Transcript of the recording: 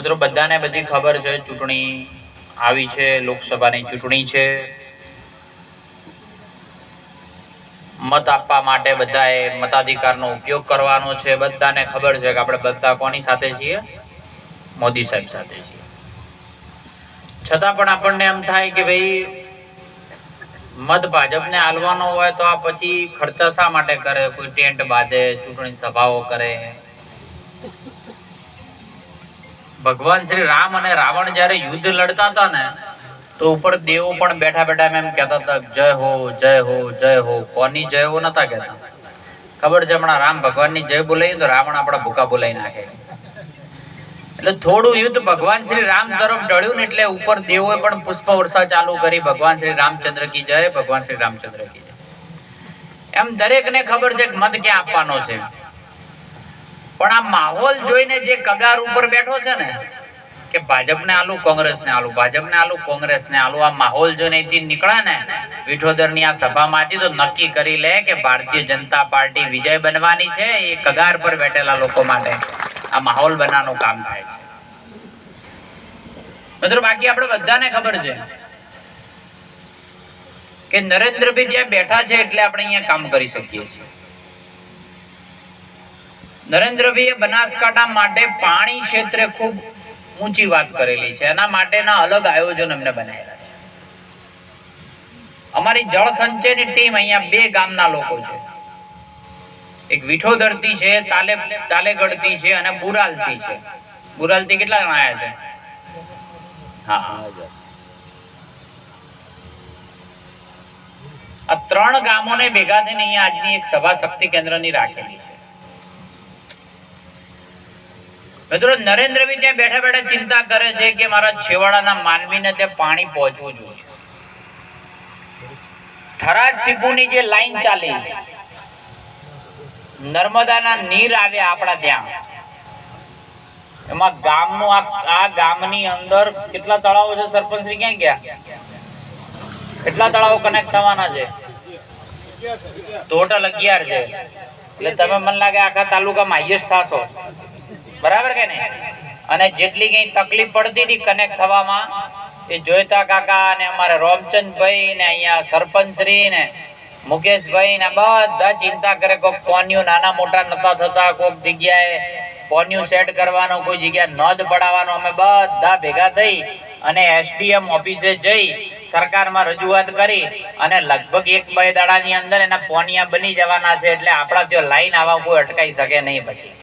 મિત્રો બધાને બધી ખબર છે, ચૂંટણી આવી છે, લોકસભાની ચૂંટણી છે। મત આપવા માટે બધાએ મતાધિકારનો ઉપયોગ કરવાનો છે। બધાને ખબર છે કે આપણે બધા કોની સાથે છીએ? મોદી સાહેબ સાથે છીએ। છતાં પણ આપણને એમ થાય કે ભાઈ મત ભાજપને આલવાનો હોય તો આ પછી ખર્ચા શા માટે કરે? કોઈ ટેન્ટ બાંધે, ચૂંટણી સભાઓ કરે। ભગવાન શ્રી રામ અને રાવણ જ્યારે યુદ્ધ લડતા હતા ને, તો ઉપર દેવો પણ બેઠા બેઠા એમ કહેતા હતા જય હો જય હો જય હો। કોની જય હો નતા કહેતા? ખબર છે હમણાં રામ ભગવાનની જય બોલાવીએ તો રાવણ આપણા ભૂકા બોલાવી નાખે। એટલે થોડું યુદ્ધ ભગવાન શ્રી રામ તરફ ઢળ્યું ને એટલે ઉપર દેવોએ પણ પુષ્પ વર્ષા ચાલુ કરી। ભગવાન શ્રી રામચંદ્ર કી જય, ભગવાન શ્રી રામચંદ્ર કી જય। એમ દરેકને ખબર છે કે મત ક્યાં આપવાનો છે, પણ આ માહોલ જોઈને જે કગાર ઉપર બેઠો છે ને કે ભાજપને આલુ, કોંગ્રેસને આલુ, ભાજપને આલુ, કોંગ્રેસને આલુ, આ માહોલ જોઈને અહીંથી નીકળે ને વિઠોદરની આ સભામાંથી તો નક્કી કરી લે કે ભારતીય જનતા પાર્ટી વિજય બનવાની છે। એ કગાર પર બેઠેલા લોકો માટે આ માહોલ બનાવવાનું કામ થાય છે। મિત્રો બાકી આપણે બધાને ખબર છે કે નરેન્દ્રભાઈ જ્યાં બેઠા છે એટલે આપણે અહીંયા કામ કરી શકીએ છીએ। નરેન્દ્રભાઈએ બનાસકાંઠા માટે પાણી ક્ષેત્રે ખૂબ ઊંચી વાત કરેલી છે। એના માટેના અલગ આયોજન અમને બનાવેલા છે। અમારી જળ સંચયની ટીમ અહીંયા બે ગામના લોકો છે, એક વિઠોદરથી છે, તાલેગઢથી છે અને બુરાલથી છે। બુરાલથી કેટલા જણા આવ્યા છે? હા, આ ત્રણ ગામોને ભેગા થઈને અહીંયા આજની એક સભા શક્તિ કેન્દ્રની રાખેલી છે। મિત્રો નરેન્દ્રભાઈ ત્યાં બેઠા બેઠા ચિંતા કરે છે કે મારા છેવાડાના માનવીને ત્યાં પાણી પહોંચવું જોઈએ। થરાદ સીપુની જે લાઈન ચાલી, નર્મદાના નીર આવ્યા આપણા ત્યાં, એમાં ગામનું આ ગામની અંદર કેટલા તળાવો છે? સરપંચશ્રી ક્યાં ગયા? કેટલા તળાવો કનેક્ટ થવાના છે? ટોટલ 11 છે। એટલે તમે મને લાગે આખા તાલુકામાં હાઈએસ્ટ થાશો, બરાબર કે નહીં? અને જેટલી કઈ તકલીફ પડતી હતી કનેક્ટ થવામાં, એ જોઈતા કાકા ને અમારે રોમચંદભાઈ ને અહીંયા સરપંચશ્રી ને મુકેશભાઈ ને બધા ચિંતા કરે કોક પોન્યુ નાના મોટા નતા થતા, કોક જગ્યાએ પોન્યુ સેટ કરવાનો, કોઈ જગ્યાએ નદ પડાવવાનો। અમે બધા ભેગા થઈ અને એસડીએમ ઓફિસે જઈ સરકારમાં રજૂઆત કરી અને લગભગ 1-2 દાડાની અંદર એના પોનિયા બની જવાના છે। એટલે આપણા ત્યાં લાઈન આવવા કોઈ અટકાઈ શકે નહીં પછી।